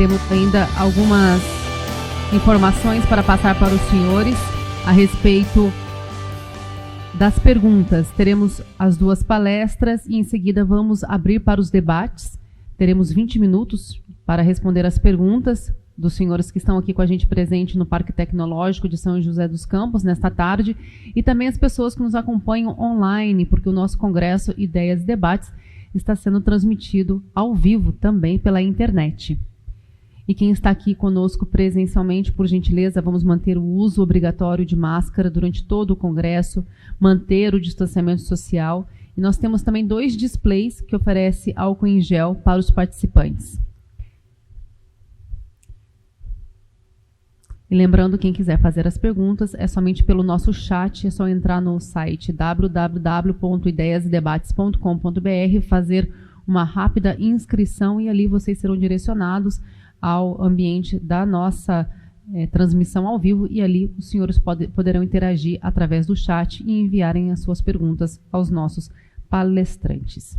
temos ainda algumas informações para passar para os senhores a respeito das perguntas. Teremos as duas palestras e em seguida vamos abrir para os debates. Teremos 20 minutos para responder as perguntas dos senhores que estão aqui com a gente presente no Parque Tecnológico de São José dos Campos nesta tarde e também as pessoas que nos acompanham online, porque o nosso Congresso Ideias e Debates está sendo transmitido ao vivo também pela internet. E quem está aqui conosco presencialmente, por gentileza, vamos manter o uso obrigatório de máscara durante todo o Congresso, manter o distanciamento social. E nós temos também 2 displays que oferecem álcool em gel para os participantes. E lembrando, quem quiser fazer as perguntas, é somente pelo nosso chat, é só entrar no site www.ideiasdebates.com.br, fazer uma rápida inscrição e ali vocês serão direcionados ao ambiente da nossa transmissão ao vivo e ali os senhores poderão interagir através do chat e enviarem as suas perguntas aos nossos palestrantes.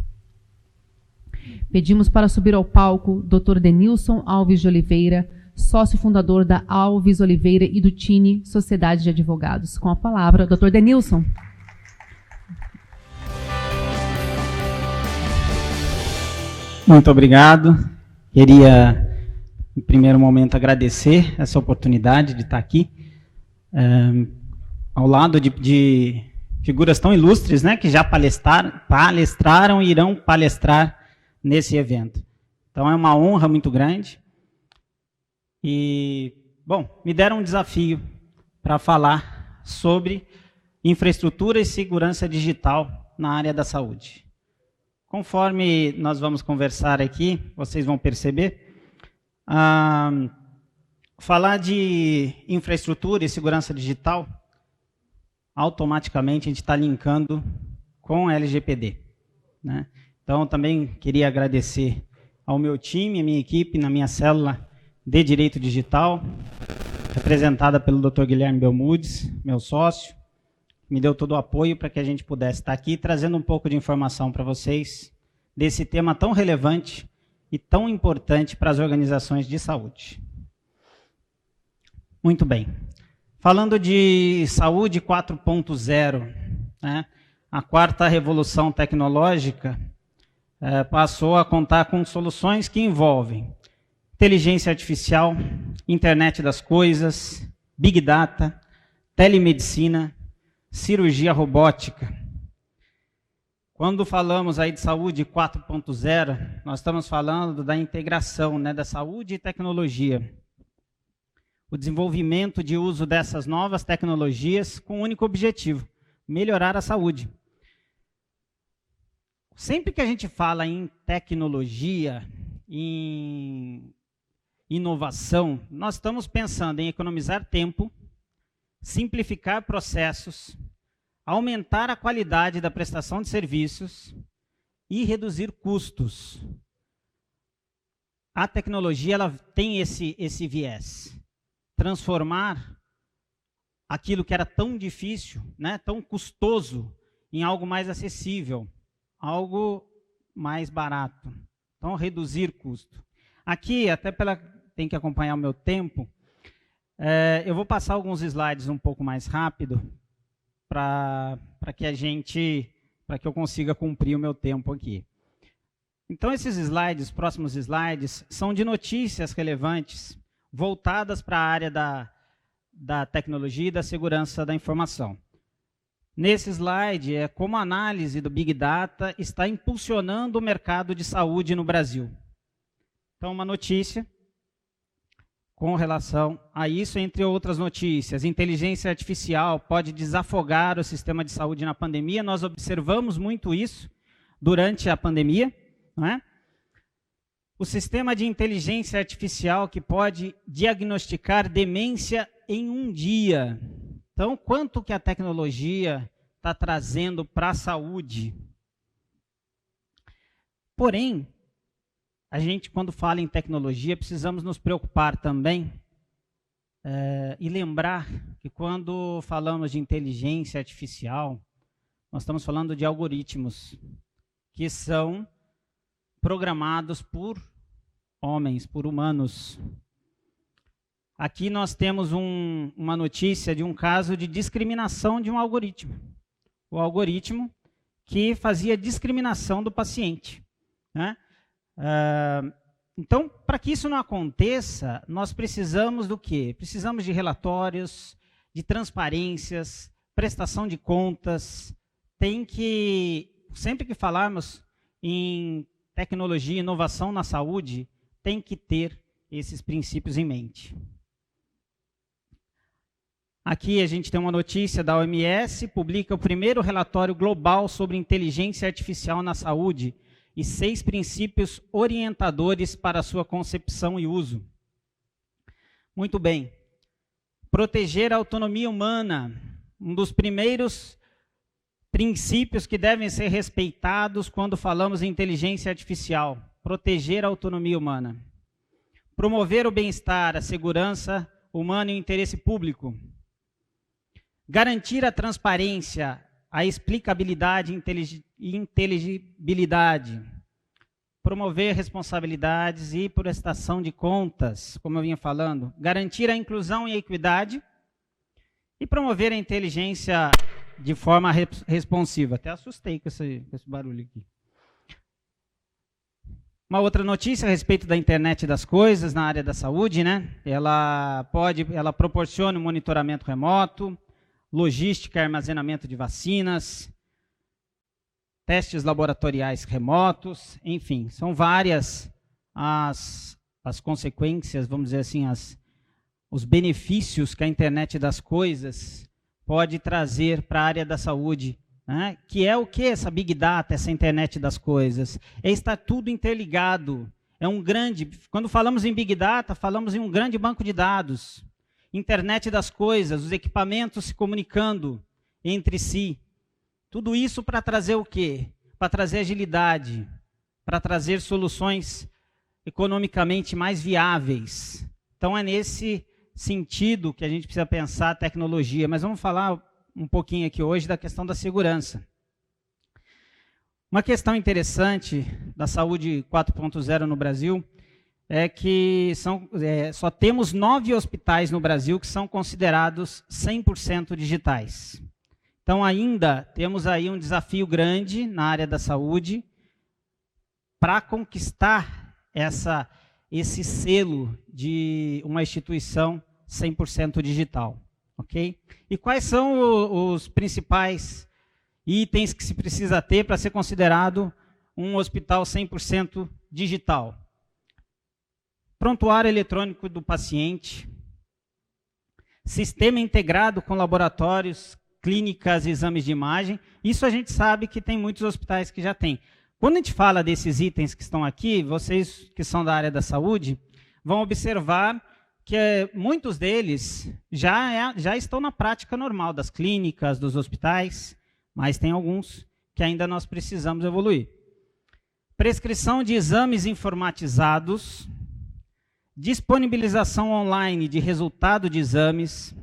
Pedimos para subir ao palco Dr. Denilson Alves de Oliveira, sócio fundador da Alves Oliveira e do TINE, Sociedade de Advogados. Com a palavra, Dr. Denilson. Muito obrigado. Queria, em primeiro momento, agradecer essa oportunidade de estar aqui, ao lado de figuras tão ilustres, né, que já palestraram e irão palestrar nesse evento. Então, é uma honra muito grande. E, bom, me deram um desafio para falar sobre infraestrutura e segurança digital na área da saúde. Conforme nós vamos conversar aqui, vocês vão perceber, falar de infraestrutura e segurança digital, automaticamente a gente está linkando com a LGPD, né? Então, também queria agradecer ao meu time, à minha equipe, na minha célula de Direito Digital, representada pelo Dr. Guilherme Belmudes, meu sócio, me deu todo o apoio para que a gente pudesse estar aqui trazendo um pouco de informação para vocês desse tema tão relevante e tão importante para as organizações de saúde. Muito bem. Falando de saúde 4.0, né, a quarta revolução tecnológica passou a contar com soluções que envolvem inteligência artificial, internet das coisas, big data, telemedicina, cirurgia robótica. Quando falamos aí de saúde 4.0, nós estamos falando da integração, né, da saúde e tecnologia. O desenvolvimento de uso dessas novas tecnologias com o único objetivo, melhorar a saúde. Sempre que a gente fala em tecnologia, em inovação, nós estamos pensando em economizar tempo, simplificar processos, aumentar a qualidade da prestação de serviços e reduzir custos. A tecnologia ela tem esse viés. Transformar aquilo que era tão difícil, né, tão custoso, em algo mais acessível, algo mais barato. Então, reduzir custo. Aqui, até tem que acompanhar o meu tempo, eu vou passar alguns slides um pouco mais rápido para que eu consiga cumprir o meu tempo aqui. Então, esses slides, próximos slides, são de notícias relevantes voltadas para a área da tecnologia e da segurança da informação. Nesse slide é como a análise do Big Data está impulsionando o mercado de saúde no Brasil. Então, uma notícia com relação a isso, entre outras notícias. Inteligência artificial pode desafogar o sistema de saúde na pandemia. Nós observamos muito isso durante a pandemia, não é? O sistema de inteligência artificial que pode diagnosticar demência em um dia. Então, quanto que a tecnologia está trazendo para a saúde? Porém, a gente, quando fala em tecnologia, precisamos nos preocupar também e lembrar que quando falamos de inteligência artificial, nós estamos falando de algoritmos que são programados por homens por humanos. Aqui nós temos uma notícia de um caso de discriminação de um algoritmo. O algoritmo que fazia discriminação do paciente, né? Então, para que isso não aconteça, nós precisamos do quê? Precisamos de relatórios, de transparências, prestação de contas. Sempre que falarmos em tecnologia e inovação na saúde, tem que ter esses princípios em mente. Aqui a gente tem uma notícia da OMS, publica o primeiro relatório global sobre inteligência artificial na saúde e 6 princípios orientadores para a sua concepção e uso. Muito bem. Proteger a autonomia humana, um dos primeiros princípios que devem ser respeitados quando falamos em inteligência artificial. Proteger a autonomia humana. Promover o bem-estar, a segurança humana e o interesse público. Garantir a transparência, a explicabilidade e inteligibilidade. Promover responsabilidades e prestação de contas, como eu vinha falando. Garantir a inclusão e a equidade. E promover a inteligência de forma responsiva. Até assustei com esse barulho aqui. Uma outra notícia a respeito da internet das coisas na área da saúde, né? Ela proporciona um monitoramento remoto, logística e armazenamento de vacinas, testes laboratoriais remotos, enfim, são várias as consequências, vamos dizer assim, os benefícios que a internet das coisas pode trazer para a área da saúde, né? Que é o que essa Big Data, essa internet das coisas? Está tudo interligado. Quando falamos em Big Data, falamos em um grande banco de dados. Internet das coisas, os equipamentos se comunicando entre si. Tudo isso para trazer o quê? Para trazer agilidade, para trazer soluções economicamente mais viáveis. Então é nesse sentido que a gente precisa pensar a tecnologia. Mas vamos falar um pouquinho aqui hoje da questão da segurança. Uma questão interessante da saúde 4.0 no Brasil é que só temos 9 hospitais no Brasil que são considerados 100% digitais. Então ainda temos aí um desafio grande na área da saúde para conquistar esse selo de uma instituição 100% digital. Okay? E quais são os principais itens que se precisa ter para ser considerado um hospital 100% digital? Prontuário eletrônico do paciente, sistema integrado com laboratórios, clínicas e exames de imagem. Isso a gente sabe que tem muitos hospitais que já têm. Quando a gente fala desses itens que estão aqui, vocês que são da área da saúde, vão observar que muitos deles já estão na prática normal das clínicas, dos hospitais, mas tem alguns que ainda nós precisamos evoluir. Prescrição de exames informatizados, disponibilização online de resultado de exames,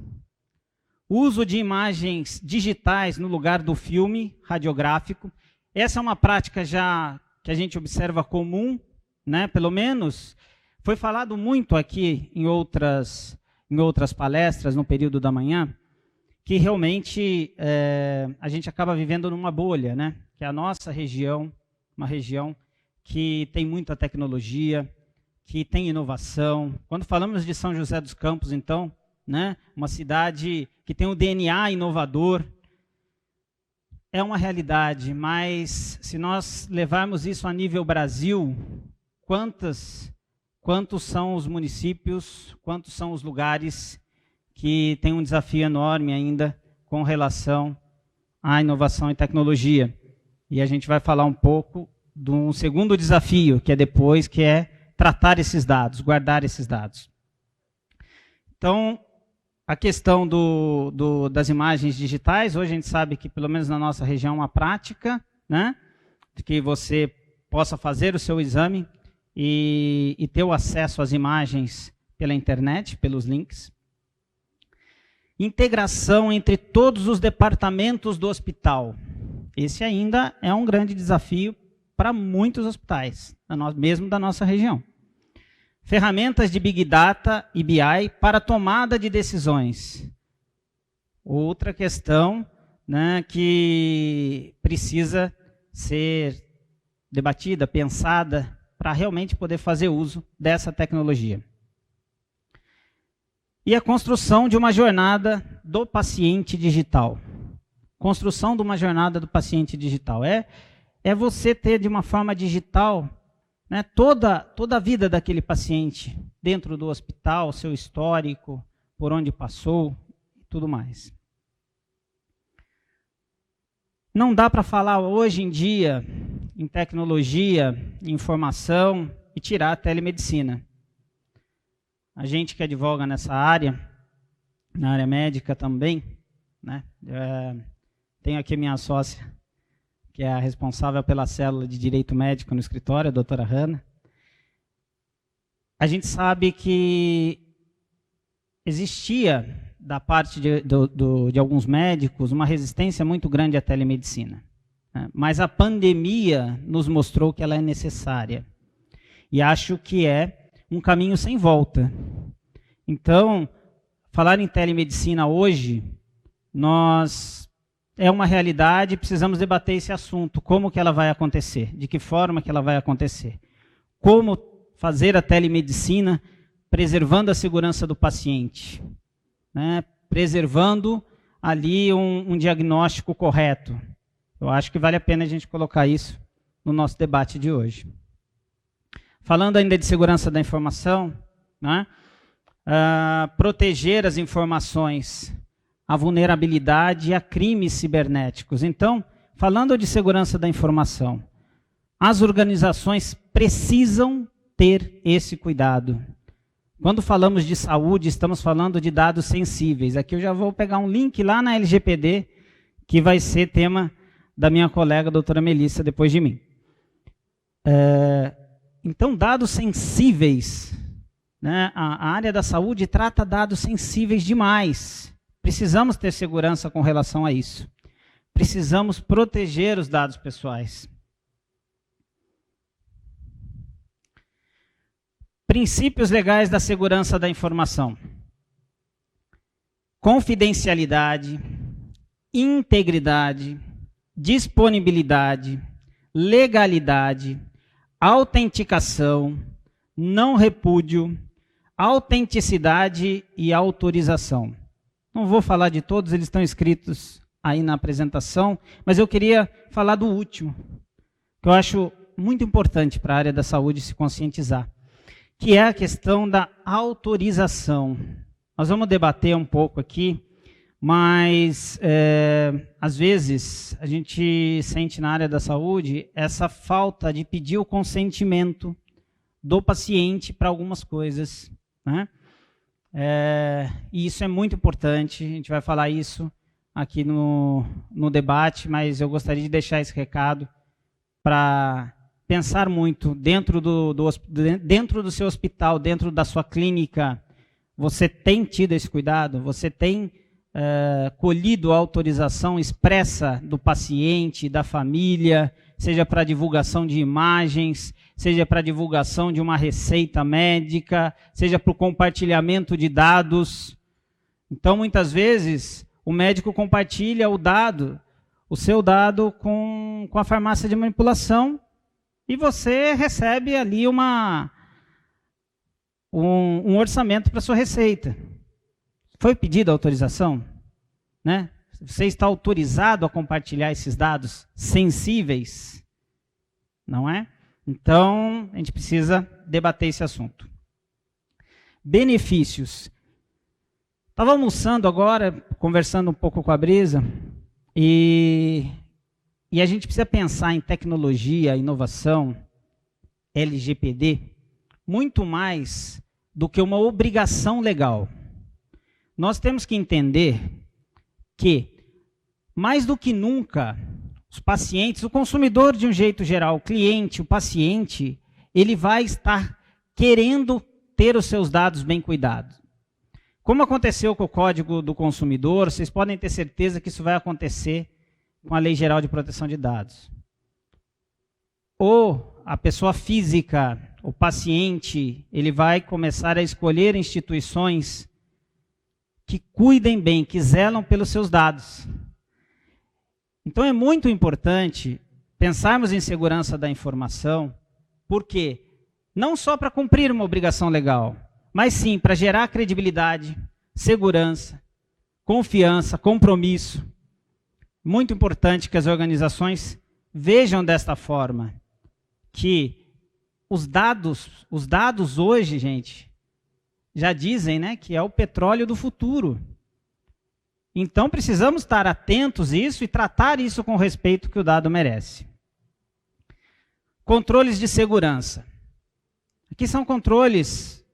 uso de imagens digitais no lugar do filme radiográfico. Essa é uma prática já que a gente observa comum, né? Pelo menos foi falado muito aqui em outras palestras no período da manhã, que realmente a gente acaba vivendo numa bolha, né? Que é a nossa região, uma região que tem muita tecnologia, que tem inovação. Quando falamos de São José dos Campos, então, né, uma cidade que tem um DNA inovador, é uma realidade, mas se nós levarmos isso a nível Brasil, quantos são os municípios, quantos são os lugares que têm um desafio enorme ainda com relação à inovação e tecnologia? E a gente vai falar um pouco de um segundo desafio, que é tratar esses dados, guardar esses dados. Então, a questão das imagens digitais, hoje a gente sabe que, pelo menos na nossa região, é uma prática, né, de que você possa fazer o seu exame e ter o acesso às imagens pela internet, pelos links. Integração entre todos os departamentos do hospital. Esse ainda é um grande desafio para muitos hospitais, mesmo da nossa região. Ferramentas de Big Data e BI para tomada de decisões. Outra questão, né, que precisa ser debatida, pensada, para realmente poder fazer uso dessa tecnologia. E a construção de uma jornada do paciente digital. Construção de uma jornada do paciente digital. É você ter de uma forma digital, né, toda a vida daquele paciente dentro do hospital, seu histórico, por onde passou e tudo mais. Não dá para falar hoje em dia em tecnologia, em informação e tirar a telemedicina. A gente que advoga nessa área, na área médica também, né? Tenho aqui minha sócia, que é a responsável pela célula de direito médico no escritório, a doutora Hanna. A gente sabe que existia, da parte de alguns médicos, uma resistência muito grande à telemedicina. Mas a pandemia nos mostrou que ela é necessária. E acho que é um caminho sem volta. Então, falar em telemedicina hoje, é uma realidade, precisamos debater esse assunto. Como que ela vai acontecer? De que forma que ela vai acontecer? Como fazer a telemedicina preservando a segurança do paciente? Né? Preservando ali um diagnóstico correto. Eu acho que vale a pena a gente colocar isso no nosso debate de hoje. Falando ainda de segurança da informação, né? Proteger as informações, a vulnerabilidade e a crimes cibernéticos. Então, falando de segurança da informação, as organizações precisam ter esse cuidado. Quando falamos de saúde, estamos falando de dados sensíveis. Aqui eu já vou pegar um link lá na LGPD, que vai ser tema da minha colega, a doutora Melissa, depois de mim. Então, dados sensíveis, né? A área da saúde trata dados sensíveis demais. Precisamos ter segurança com relação a isso. Precisamos proteger os dados pessoais. Princípios legais da segurança da informação. Confidencialidade, integridade, disponibilidade, legalidade, autenticação, não repúdio, autenticidade e autorização. Não vou falar de todos, eles estão escritos aí na apresentação, mas eu queria falar do último, que eu acho muito importante para a área da saúde se conscientizar, que é a questão da autorização. Nós vamos debater um pouco aqui, mas às vezes a gente sente na área da saúde essa falta de pedir o consentimento do paciente para algumas coisas, né? E isso é muito importante, a gente vai falar isso aqui no debate, mas eu gostaria de deixar esse recado para pensar muito dentro do seu hospital, dentro da sua clínica. Você tem tido esse cuidado? Você tem colhido a autorização expressa do paciente, da família, seja para divulgação de imagens, seja para divulgação de uma receita médica, seja para o compartilhamento de dados. Então, muitas vezes, o médico compartilha o seu dado com a farmácia de manipulação, e você recebe ali um orçamento para a sua receita. Foi pedida a autorização? Né? Você está autorizado a compartilhar esses dados sensíveis? Não é? Então, a gente precisa debater esse assunto. Benefícios. Estava almoçando agora, conversando um pouco com a Brisa, e a gente precisa pensar em tecnologia, inovação, LGPD, muito mais do que uma obrigação legal. Nós temos que entender que, mais do que nunca, os pacientes, o consumidor de um jeito geral, o cliente, o paciente, ele vai estar querendo ter os seus dados bem cuidados. Como aconteceu com o Código do Consumidor, vocês podem ter certeza que isso vai acontecer com a Lei Geral de Proteção de Dados. Ou a pessoa física, o paciente ele vai começar a escolher instituições que cuidem bem, que zelam pelos seus dados. Então é muito importante pensarmos em segurança da informação, porque não só para cumprir uma obrigação legal, mas sim para gerar credibilidade, segurança, confiança, compromisso. Muito importante que as organizações vejam desta forma, que os dados hoje, gente, já dizem, né, que é o petróleo do futuro. Então precisamos estar atentos a isso e tratar isso com o respeito que o dado merece. Controles de segurança. Aqui são controles,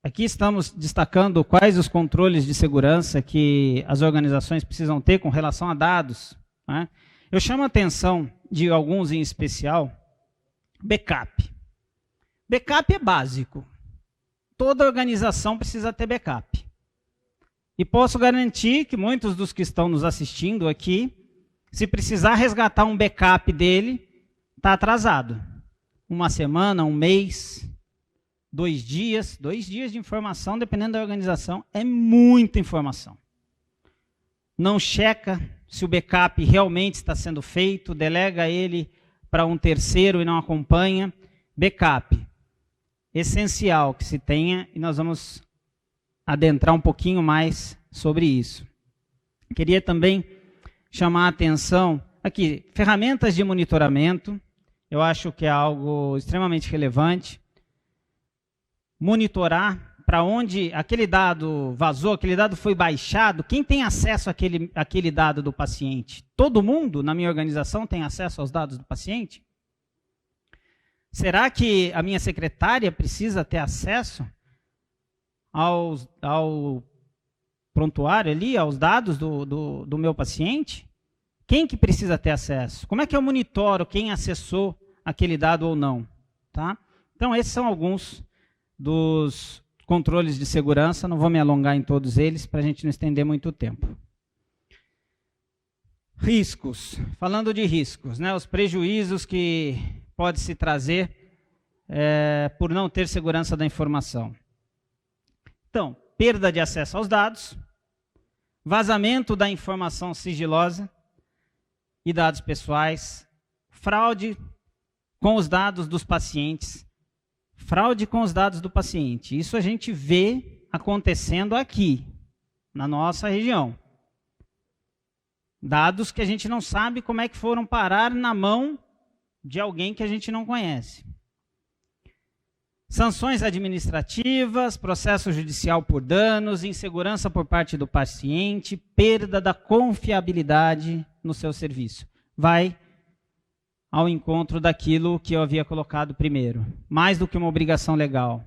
aqui estamos destacando quais os controles de segurança que as organizações precisam ter com relação a dados, né? Eu chamo a atenção de alguns em especial. Backup. Backup é básico. Toda organização precisa ter backup. E posso garantir que muitos dos que estão nos assistindo aqui, se precisar resgatar um backup dele, está atrasado. Uma semana, um mês, 2 dias. 2 dias de informação, dependendo da organização, é muita informação. Não checa se o backup realmente está sendo feito, delega ele para um terceiro e não acompanha. Backup. Essencial que se tenha, e nós vamos adentrar um pouquinho mais sobre isso. Queria também chamar a atenção aqui, ferramentas de monitoramento, eu acho que é algo extremamente relevante. Monitorar para onde aquele dado vazou, aquele dado foi baixado, quem tem acesso àquele dado do paciente? Todo mundo na minha organização tem acesso aos dados do paciente? Será que a minha secretária precisa ter acesso ao prontuário ali, aos dados do meu paciente? Quem que precisa ter acesso? Como é que eu monitoro quem acessou aquele dado ou não? Tá? Então, esses são alguns dos controles de segurança. Não vou me alongar em todos eles, para a gente não estender muito tempo. Riscos. Falando de riscos, né? Os prejuízos que pode se trazer por não ter segurança da informação. Então, perda de acesso aos dados, vazamento da informação sigilosa e dados pessoais, fraude com os dados dos pacientes, fraude com os dados do paciente. Isso a gente vê acontecendo aqui, na nossa região. Dados que a gente não sabe como é que foram parar na mão de alguém que a gente não conhece. Sanções administrativas, processo judicial por danos, insegurança por parte do paciente, perda da confiabilidade no seu serviço. Vai ao encontro daquilo que eu havia colocado primeiro. Mais do que uma obrigação legal,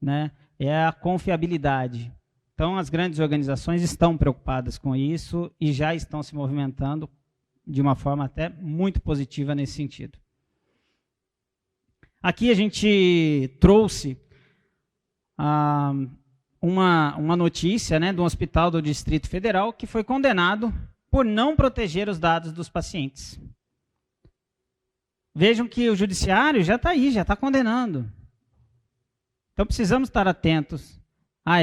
né? É a confiabilidade. Então, as grandes organizações estão preocupadas com isso e já estão se movimentando de uma forma até muito positiva nesse sentido. Aqui a gente trouxe uma notícia, né, de um hospital do Distrito Federal que foi condenado por não proteger os dados dos pacientes. Vejam que o judiciário já está aí, já está condenando. Então precisamos estar atentos a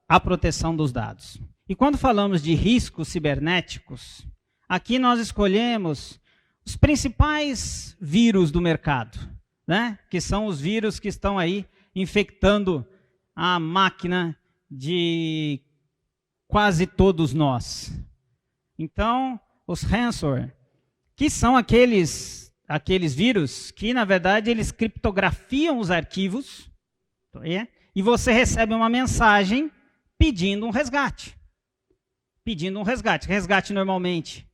a proteção dos dados. E quando falamos de riscos cibernéticos, aqui nós escolhemos os principais vírus do mercado, né? Que são os vírus que estão aí infectando a máquina de quase todos nós. Então, os ransomware, que são aqueles vírus que, na verdade, eles criptografiam os arquivos, e você recebe uma mensagem pedindo um resgate. Pedindo um resgate. Resgate normalmente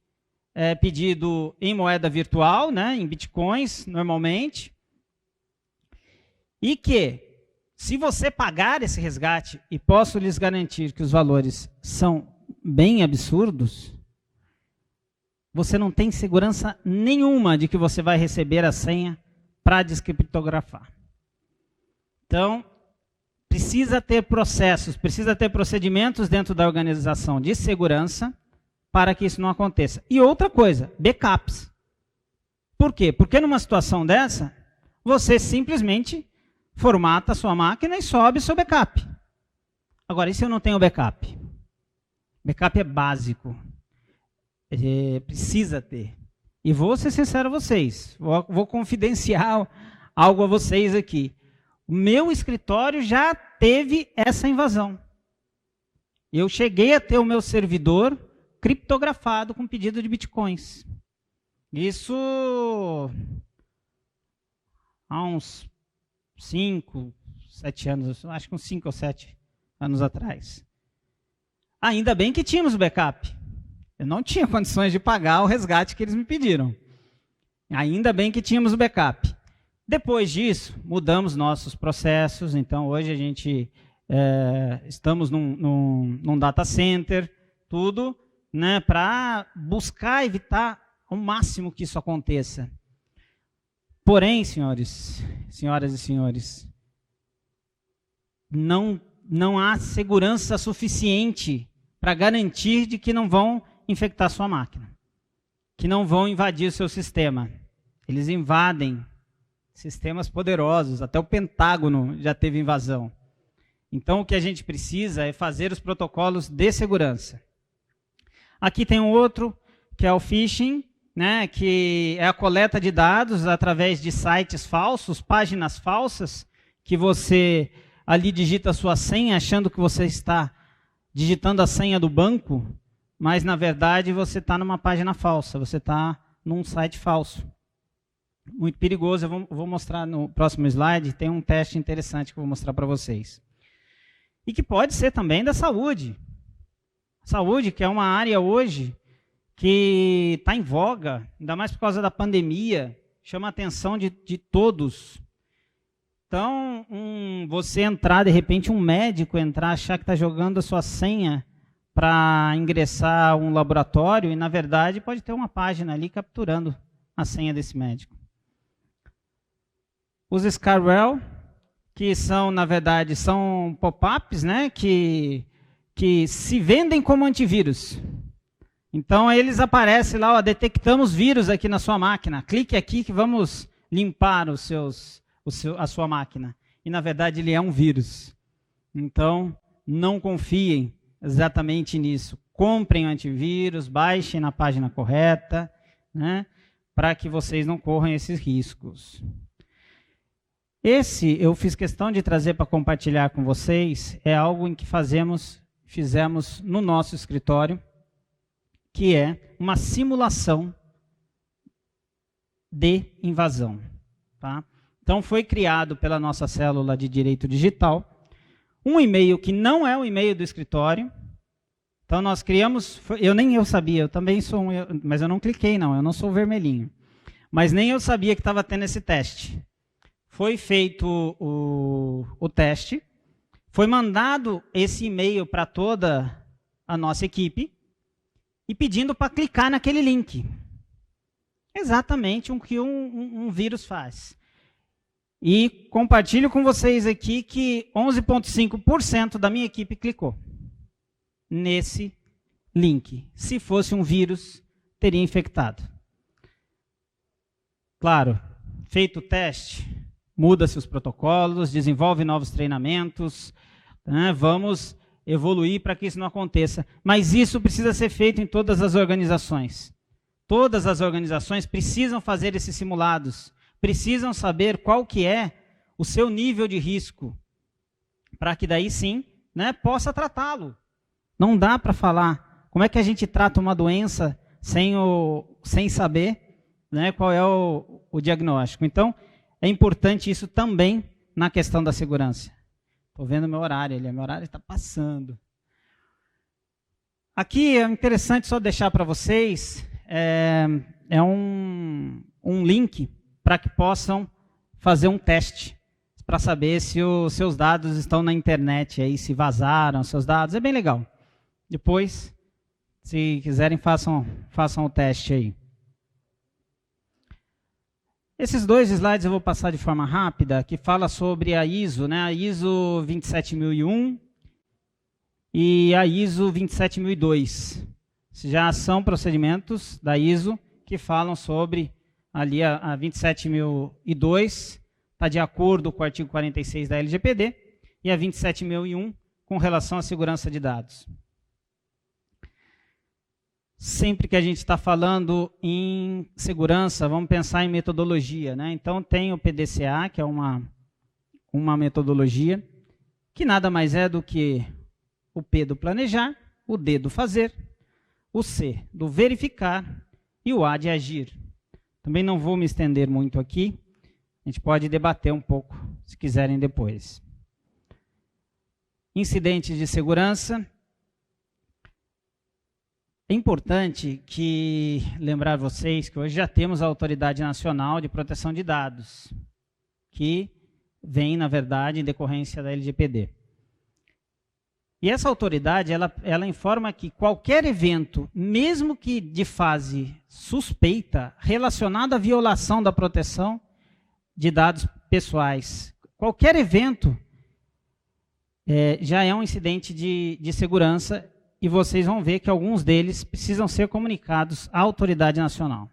é pedido em moeda virtual, né, em bitcoins, normalmente. E que, se você pagar esse resgate, e posso lhes garantir que os valores são bem absurdos, você não tem segurança nenhuma de que você vai receber a senha para descriptografar. Então, precisa ter processos, precisa ter procedimentos dentro da organização de segurança para que isso não aconteça. E outra coisa, backups. Por quê? Porque numa situação dessa, você simplesmente formata a sua máquina e sobe seu backup. Agora, e se eu não tenho backup? Backup é básico. Precisa ter. E vou ser sincero a vocês, vou confidenciar algo a vocês aqui. O meu escritório já teve essa invasão. Eu cheguei a ter o meu servidor criptografado com pedido de bitcoins. Isso há uns 5, 7 anos, acho que uns 5 ou 7 anos atrás. Ainda bem que tínhamos o backup. Eu não tinha condições de pagar o resgate que eles me pediram. Ainda bem que tínhamos o backup. Depois disso, mudamos nossos processos. Então, hoje a gente estamos num data center, tudo, né, para buscar evitar ao máximo que isso aconteça. Porém, senhoras e senhores, não há segurança suficiente para garantir de que não vão infectar sua máquina, que não vão invadir o seu sistema. Eles invadem sistemas poderosos, até o Pentágono já teve invasão. Então, o que a gente precisa é fazer os protocolos de segurança. Aqui tem um outro, que é o phishing, né, que é a coleta de dados através de sites falsos, páginas falsas, que você ali digita a sua senha, achando que você está digitando a senha do banco, mas, na verdade, você está numa página falsa, você está num site falso. Muito perigoso, eu vou mostrar no próximo slide, tem um teste interessante que eu vou mostrar para vocês. E que pode ser também da saúde. Saúde, que é uma área hoje que está em voga, ainda mais por causa da pandemia, chama a atenção de todos. Então, você entrar, de repente, um médico entrar, achar que está jogando a sua senha para ingressar um laboratório e, na verdade, pode ter uma página ali capturando a senha desse médico. Os Scarwell, que são, na verdade, são pop-ups, né, que se vendem como antivírus. Então, eles aparecem lá, ó, detectamos vírus aqui na sua máquina. Clique aqui que vamos limpar a sua máquina. E, na verdade, ele é um vírus. Então, não confiem exatamente nisso. Comprem o antivírus, baixem na página correta, né, para que vocês não corram esses riscos. Esse eu fiz questão de trazer para compartilhar com vocês, é algo em que fizemos no nosso escritório, que é uma simulação de invasão. Tá? Então, foi criado pela nossa célula de direito digital um e-mail que não é o e-mail do escritório. Então, nós criamos, nem eu sabia, eu também sou mas eu não cliquei não, eu não sou vermelhinho. Mas nem eu sabia que estava tendo esse teste. Foi feito o teste, foi mandado esse e-mail para toda a nossa equipe e pedindo para clicar naquele link. Exatamente o que um vírus faz. E compartilho com vocês aqui que 11,5% da minha equipe clicou nesse link. Se fosse um vírus, teria infectado. Claro, feito o teste, muda-se os protocolos, desenvolve novos treinamentos, né? Vamos evoluir para que isso não aconteça. Mas isso precisa ser feito em todas as organizações. Todas as organizações precisam fazer esses simulados, precisam saber qual que é o seu nível de risco, para que daí sim, né, possa tratá-lo. Não dá para falar como é que a gente trata uma doença sem saber, né, qual é o diagnóstico. Então, é importante isso também na questão da segurança. Estou vendo meu horário, meu horário está passando. Aqui é interessante só deixar para vocês, um link para que possam fazer um teste, para saber se os seus dados estão na internet, aí, se vazaram seus dados, é bem legal. Depois, se quiserem, façam o teste aí. Esses dois slides eu vou passar de forma rápida, que fala sobre a ISO, né? A ISO 27001 e a ISO 27002. Já são procedimentos da ISO que falam sobre ali a 27002, está de acordo com o artigo 46 da LGPD, e a 27.001 com relação à segurança de dados. Sempre que a gente está falando em segurança, vamos pensar em metodologia, né? Então, tem o PDCA, que é uma metodologia, que nada mais é do que o P do planejar, o D do fazer, o C do verificar e o A de agir. Também não vou me estender muito aqui, a gente pode debater um pouco, se quiserem depois. Incidentes de segurança. É importante lembrar vocês que hoje já temos a Autoridade Nacional de Proteção de Dados, que vem, na verdade, em decorrência da LGPD. E essa autoridade, ela informa que qualquer evento, mesmo que de fase suspeita, relacionado à violação da proteção de dados pessoais, qualquer evento já é um incidente de segurança, e vocês vão ver que alguns deles precisam ser comunicados à autoridade nacional.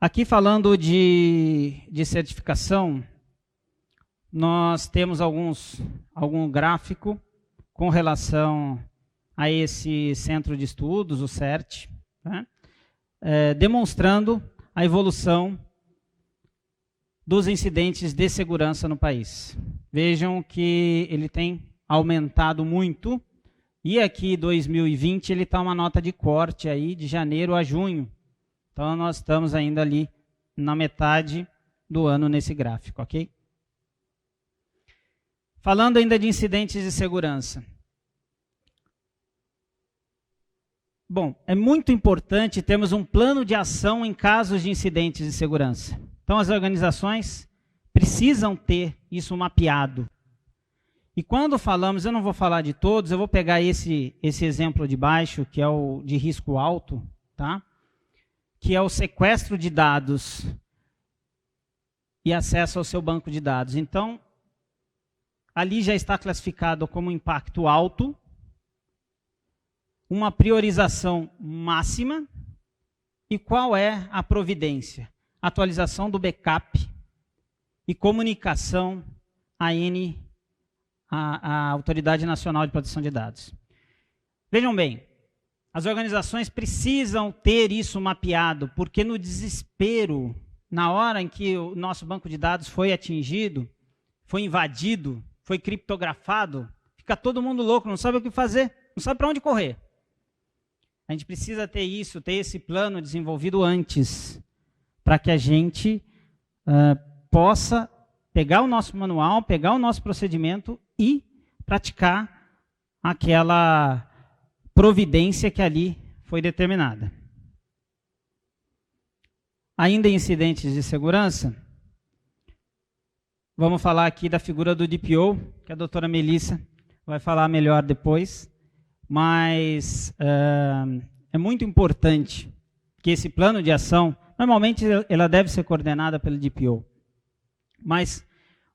Aqui falando de certificação, nós temos algum gráfico com relação a esse centro de estudos, o CERT, né? Demonstrando a evolução dos incidentes de segurança no país. Vejam que ele tem aumentado muito, e aqui 2020 ele está uma nota de corte aí de janeiro a junho. Então nós estamos ainda ali na metade do ano nesse gráfico, ok? Falando ainda de incidentes de segurança. Bom, é muito importante termos um plano de ação em casos de incidentes de segurança. Então as organizações precisam ter isso mapeado. E quando falamos, eu não vou falar de todos, eu vou pegar esse exemplo de baixo, que é o de risco alto, tá? Que é o sequestro de dados e acesso ao seu banco de dados. Então, ali já está classificado como impacto alto, uma priorização máxima, e qual é a providência? Atualização do backup e comunicação à Autoridade Nacional de Proteção de Dados. Vejam bem, as organizações precisam ter isso mapeado, porque no desespero, na hora em que o nosso banco de dados foi atingido, foi invadido, foi criptografado, fica todo mundo louco, não sabe o que fazer, não sabe para onde correr. A gente precisa ter isso, ter esse plano desenvolvido antes, para que a gente possa pegar o nosso manual, pegar o nosso procedimento e praticar aquela providência que ali foi determinada. Ainda em incidentes de segurança, vamos falar aqui da figura do DPO, que a doutora Melissa vai falar melhor depois, mas é muito importante que esse plano de ação, normalmente ela deve ser coordenada pelo DPO, mas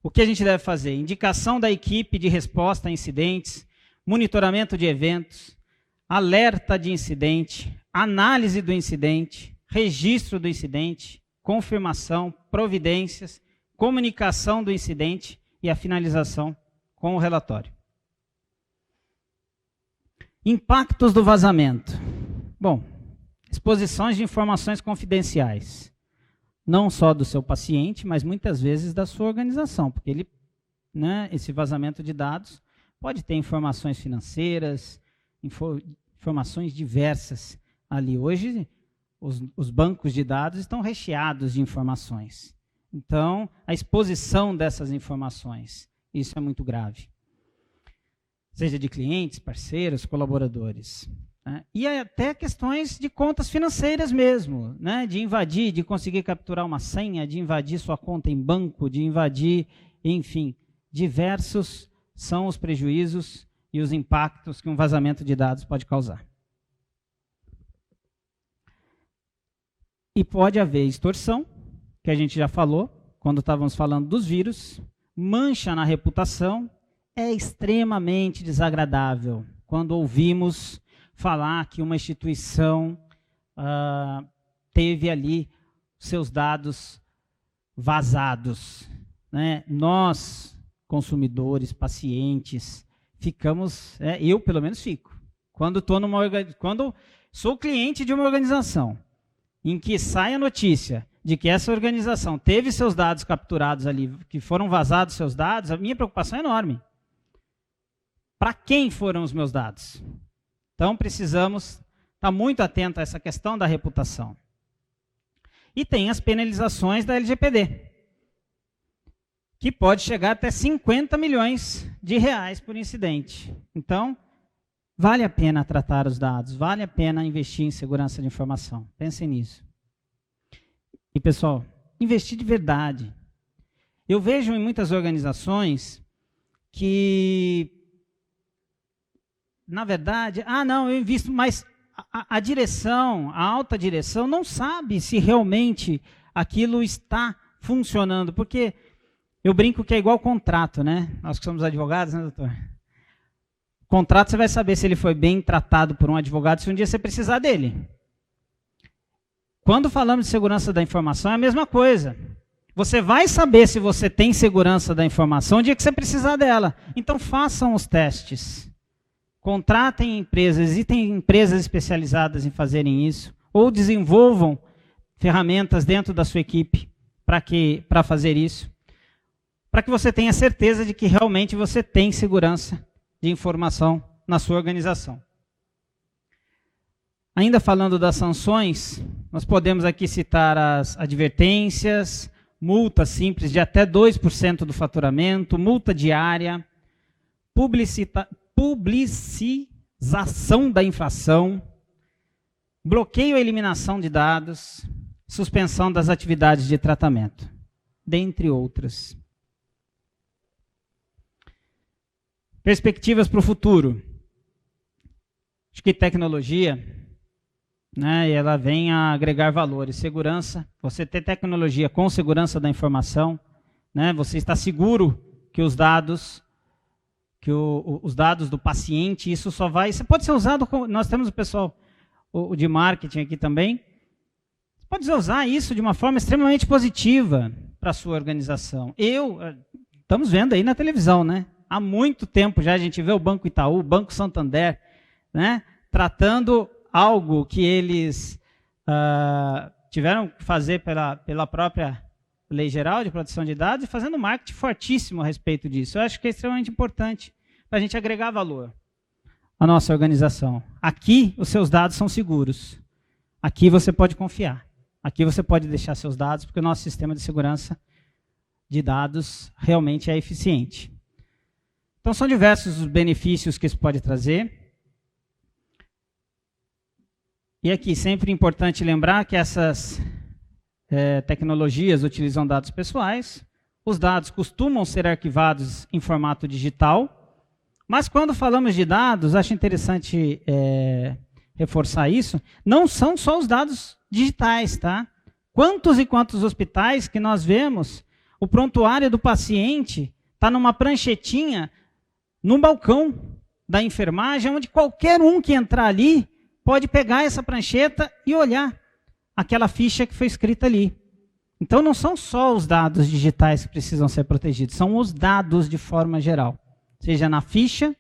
o que a gente deve fazer? Indicação da equipe de resposta a incidentes, monitoramento de eventos, alerta de incidente, análise do incidente, registro do incidente, confirmação, providências, comunicação do incidente e a finalização com o relatório. Impactos do vazamento. Bom, exposições de informações confidenciais. Não só do seu paciente, mas muitas vezes da sua organização, porque esse vazamento de dados pode ter informações financeiras, informações diversas ali. Hoje, os bancos de dados estão recheados de informações. Então, a exposição dessas informações, isso é muito grave. Seja de clientes, parceiros, colaboradores. Né? E até questões de contas financeiras mesmo, né? De invadir, de conseguir capturar uma senha, de invadir sua conta em banco, de invadir, enfim, diversos são os prejuízos e os impactos que um vazamento de dados pode causar. E pode haver extorsão, que a gente já falou, quando estávamos falando dos vírus, mancha na reputação, é extremamente desagradável quando ouvimos falar que uma instituição teve ali seus dados vazados, né? Nós, consumidores, pacientes, ficamos, eu pelo menos fico. Quando sou cliente de uma organização em que sai a notícia de que essa organização teve seus dados capturados ali, que foram vazados seus dados, a minha preocupação é enorme. Para quem foram os meus dados? Então, precisamos estar muito atentos a essa questão da reputação. E tem as penalizações da LGPD, que pode chegar até 50 milhões de reais por incidente. Então, vale a pena tratar os dados, vale a pena investir em segurança de informação. Pensem nisso. E, pessoal, investir de verdade. Eu vejo em muitas organizações que, na verdade, eu invisto, mas a direção, a alta direção, não sabe se realmente aquilo está funcionando. Porque eu brinco que é igual contrato, né? Nós que somos advogados, né, doutor? Contrato, você vai saber se ele foi bem tratado por um advogado, se um dia você precisar dele. Quando falamos de segurança da informação, é a mesma coisa. Você vai saber se você tem segurança da informação no dia que você precisar dela. Então, façam os testes. Contratem empresas, existem empresas especializadas em fazerem isso, ou desenvolvam ferramentas dentro da sua equipe para fazer isso, para que você tenha certeza de que realmente você tem segurança de informação na sua organização. Ainda falando das sanções, nós podemos aqui citar as advertências, multa simples de até 2% do faturamento, multa diária, publicização da infração, bloqueio ou eliminação de dados, suspensão das atividades de tratamento, dentre outras. Perspectivas para o futuro. Acho que tecnologia, né, e ela vem a agregar valores. Segurança, você ter tecnologia com segurança da informação, né, você está seguro que os dados, os dados do paciente, isso só vai... Isso pode ser usado... Nós temos o pessoal o de marketing aqui também. Você pode usar isso de uma forma extremamente positiva para a sua organização. Estamos vendo aí na televisão, né? Há muito tempo já a gente vê o Banco Itaú, o Banco Santander, né, tratando algo que eles tiveram que fazer pela própria Lei Geral de Proteção de Dados e fazendo um marketing fortíssimo a respeito disso. Eu acho que é extremamente importante para a gente agregar valor à nossa organização. Aqui, os seus dados são seguros. Aqui você pode confiar. Aqui você pode deixar seus dados, porque o nosso sistema de segurança de dados realmente é eficiente. Então, são diversos os benefícios que isso pode trazer. E aqui, sempre importante lembrar que essas tecnologias utilizam dados pessoais. Os dados costumam ser arquivados em formato digital. Mas quando falamos de dados, acho interessante reforçar isso, não são só os dados digitais, tá? Quantos e quantos hospitais que nós vemos, o prontuário do paciente está numa pranchetinha no balcão da enfermagem, onde qualquer um que entrar ali pode pegar essa prancheta e olhar aquela ficha que foi escrita ali. Então, não são só os dados digitais que precisam ser protegidos, são os dados de forma geral. Seja na ficha,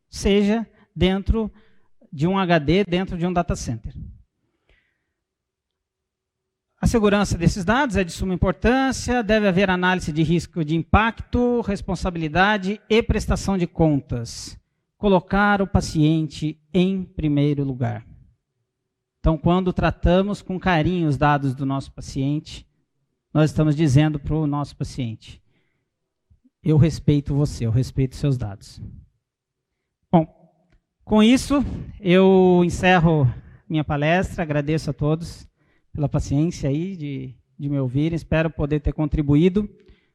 seja dentro de um HD, dentro de um data center. A segurança desses dados é de suma importância, deve haver análise de risco de impacto, responsabilidade e prestação de contas. Colocar o paciente em primeiro lugar. Então, quando tratamos com carinho os dados do nosso paciente, nós estamos dizendo para o nosso paciente, eu respeito você, eu respeito seus dados. Bom, com isso, eu encerro minha palestra, agradeço a todos pela paciência aí de me ouvirem, espero poder ter contribuído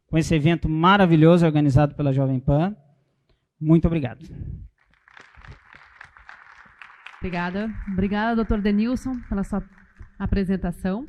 com esse evento maravilhoso organizado pela Jovem Pan. Muito obrigado. Obrigada. Obrigada, doutor Denilson, pela sua apresentação.